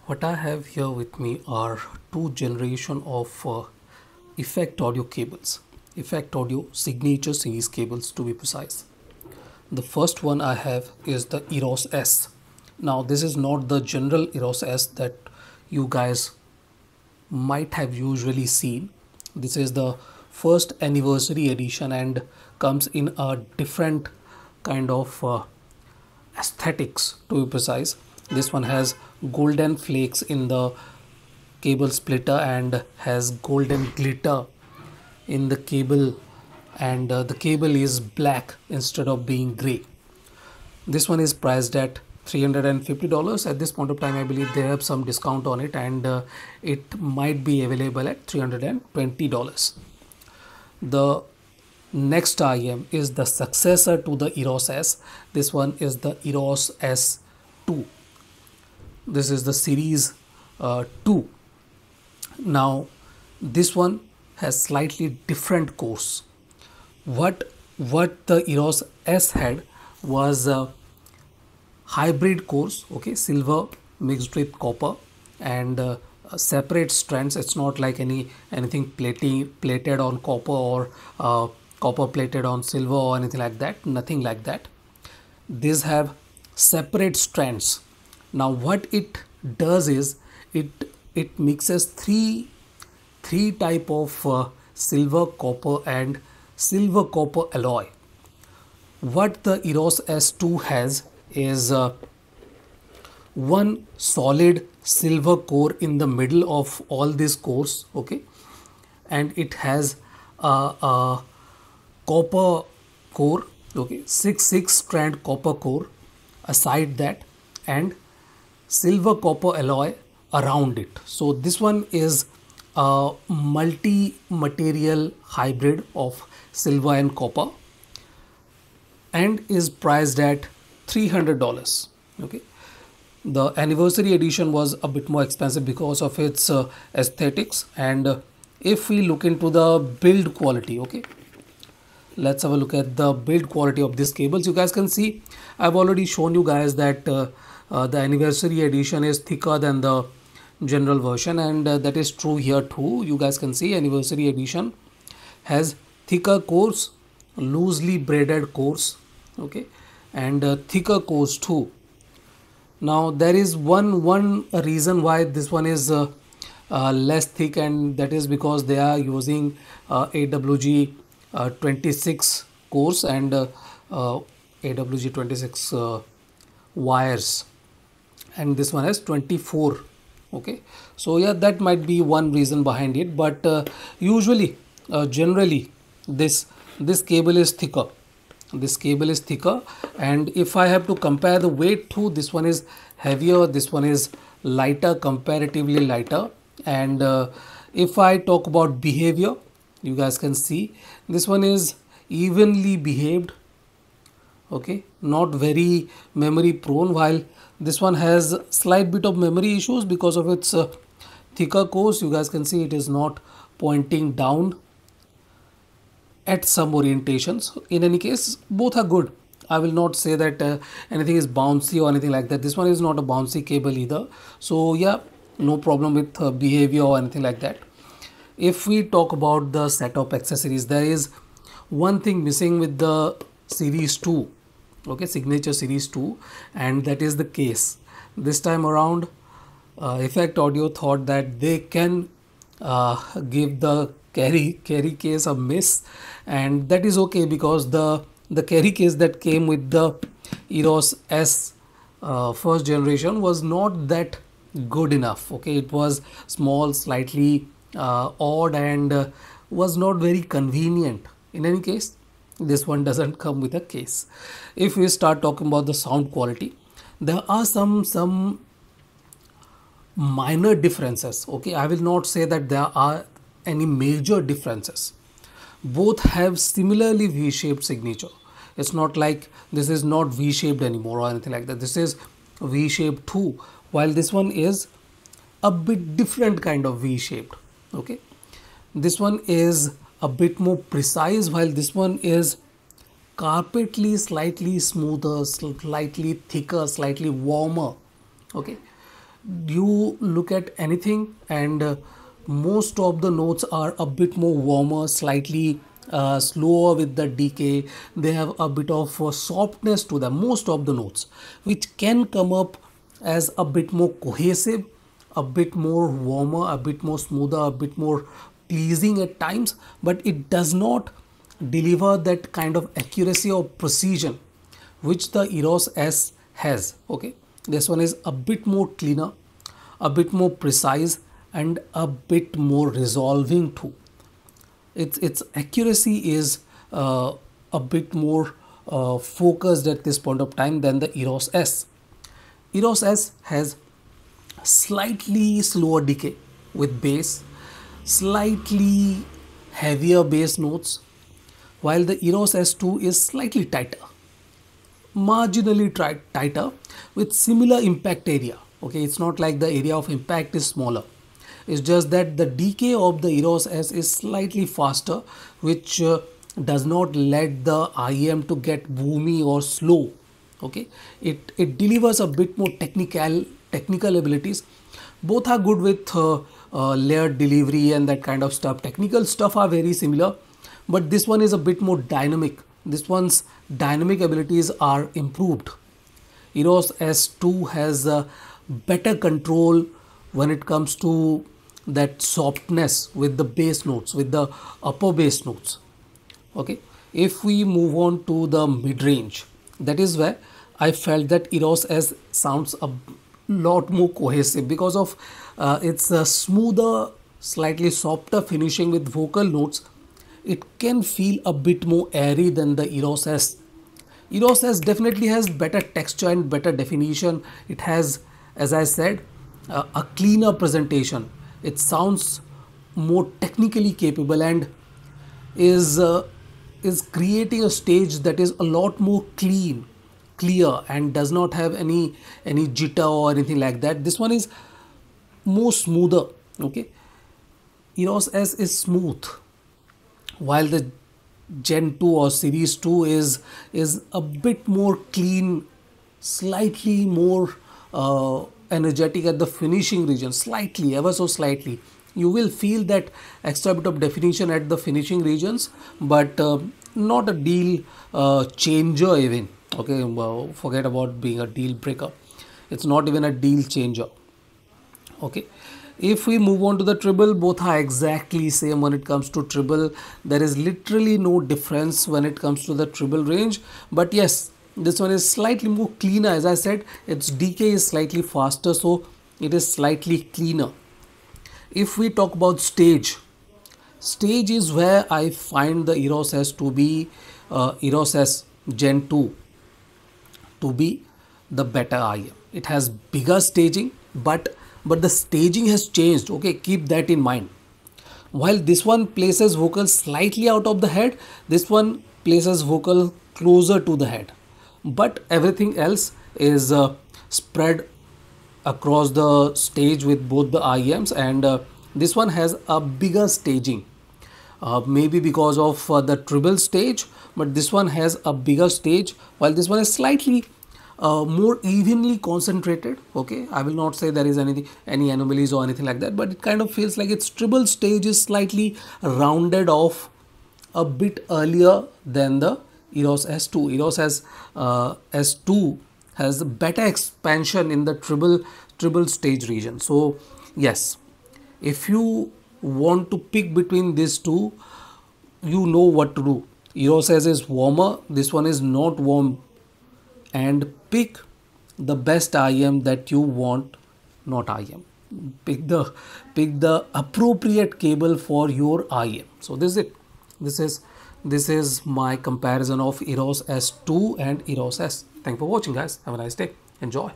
What I have here with me are two generation of effect audio cables, effect audio signature series cables to be precise. The first one I have is the Eros S. Now this is not the general Eros S that you guys might have usually seen. This is the first anniversary edition and comes in a different kind of aesthetics to be precise. This one has golden flakes in the cable splitter and has golden glitter in the cable, and the cable is black instead of being gray. This one is priced at $350 at this point of time. I believe they have some discount on it, and it might be available at $320. The next IM is the successor to the Eros S. This one is the Eros S2. This is the series 2. Now this one has slightly different cores. What the Eros S had was hybrid cores, okay, silver mixed with copper, and separate strands. It's not like anything plated on copper or copper plated on silver or anything like that. Nothing like that. These have separate strands. Now what it does is it mixes three type of silver, copper and silver copper alloy. What the Eros S2 has is one solid silver core in the middle of all these cores, okay, and it has a copper core, okay, six strand copper core aside that, and silver copper alloy around it. So this one is a multi-material hybrid of silver and copper and is priced at $300. Okay, the anniversary edition was a bit more expensive because of its aesthetics. And if we look into the build quality, okay, let's have a look at the build quality of these cables. You guys can see I've already shown you guys that the anniversary edition is thicker than the general version, and that is true here too. You guys can see anniversary edition has thicker cores, loosely braided cores, okay, and thicker cores too. Now there is one reason why this one is less thick, and that is because they are using AWG 26 cores and AWG 26 wires, and this one has 24. Okay, so yeah, that might be one reason behind it, but usually generally this cable is thicker. This cable is thicker, and if I have to compare the weight too, this one is heavier, this one is lighter, comparatively lighter. And if I talk about behavior, you guys can see this one is evenly behaved, okay, not very memory prone, while this one has slight bit of memory issues because of its thicker cores. You guys can see it is not pointing down at some orientations. In any case, both are good. I will not say that anything is bouncy or anything like that. This one is not a bouncy cable either. So yeah, no problem with behavior or anything like that. If we talk about the setup accessories, there is one thing missing with the series 2, okay, signature series 2, and that is the case. This time around Effect Audio thought that they can give the carry case a miss, and that is okay because the carry case that came with the Eros S first generation was not that good enough. Okay, it was small, slightly odd, and was not very convenient. In any case, this one doesn't come with a case. If we start talking about the sound quality, there are some minor differences. Okay, I will not say that there are any major differences. Both have similarly V-shaped signature. It's not like this is not V-shaped anymore or anything like that. This is V-shaped too, while this one is a bit different kind of V-shaped. Okay, this one is a bit more precise, while this one is carpetly slightly smoother, slightly thicker, slightly warmer. Okay, you look at anything, and most of the notes are a bit more warmer, slightly slower with the decay. They have a bit of softness to them, most of the notes, which can come up as a bit more cohesive, a bit more warmer, a bit more smoother, a bit more pleasing at times, but it does not deliver that kind of accuracy or precision which the Eros S has. Okay, this one is a bit more cleaner, a bit more precise, and a bit more resolving too. Its accuracy is a bit more focused at this point of time than the Eros S. Eros S has slightly slower decay with bass, slightly heavier bass notes, while the Eros S2 is slightly tighter, marginally tighter with similar impact area. Okay, it's not like the area of impact is smaller. It's just that the decay of the Eros S is slightly faster, which does not let the IM to get boomy or slow. Okay, it delivers a bit more technical abilities. Both are good with layered delivery and that kind of stuff. Technical stuff are very similar, but this one is a bit more dynamic. This one's dynamic abilities are improved. Eros S2 has better control when it comes to that softness with the bass notes, with the upper bass notes. Okay, if we move on to the mid range, that is where I felt that Eros S sounds a lot more cohesive because of its smoother, slightly softer finishing with vocal notes. It can feel a bit more airy than the Eros S. Eros S definitely has better texture and better definition. It has, as I said, a cleaner presentation. It sounds more technically capable and is creating a stage that is a lot more clear, and does not have any jitter or anything like that. This one is more smoother. Okay, Eros S is smooth, while the Gen 2 or Series 2 is a bit more clean, slightly more energetic at the finishing region, slightly, ever so slightly. You will feel that extra bit of definition at the finishing regions, but not a deal changer even. Okay, well, forget about being a deal breaker. It's not even a deal changer. Okay, if we move on to the treble, both are exactly same when it comes to treble. There is literally no difference when it comes to the treble range, but yes, this one is slightly more cleaner. As I said, its decay is slightly faster, so it is slightly cleaner. If we talk about stage is where I find the Eros S to be Eros S Gen 2 to be the better IM. It has bigger staging, but the staging has changed. Okay, keep that in mind. While this one places vocal slightly out of the head, this one places vocal closer to the head, but everything else is spread across the stage with both the IMs, and this one has a bigger staging, maybe because of the treble stage, but this one has a bigger stage, while this one is slightly more evenly concentrated. Okay, I will not say there is any anomalies or anything like that, but it kind of feels like its treble stage is slightly rounded off a bit earlier than the Eros S2. Eros S2 has better expansion in the treble stage region. So yes, if you want to pick between these two, you know what to do. Eros S is warmer, this one is not warm, and pick the best IM that you want, not IM. Pick the appropriate cable for your IM. So this is it. This is my comparison of Eros S2 and Eros S. Thank you for watching, guys. Have a nice day. Enjoy.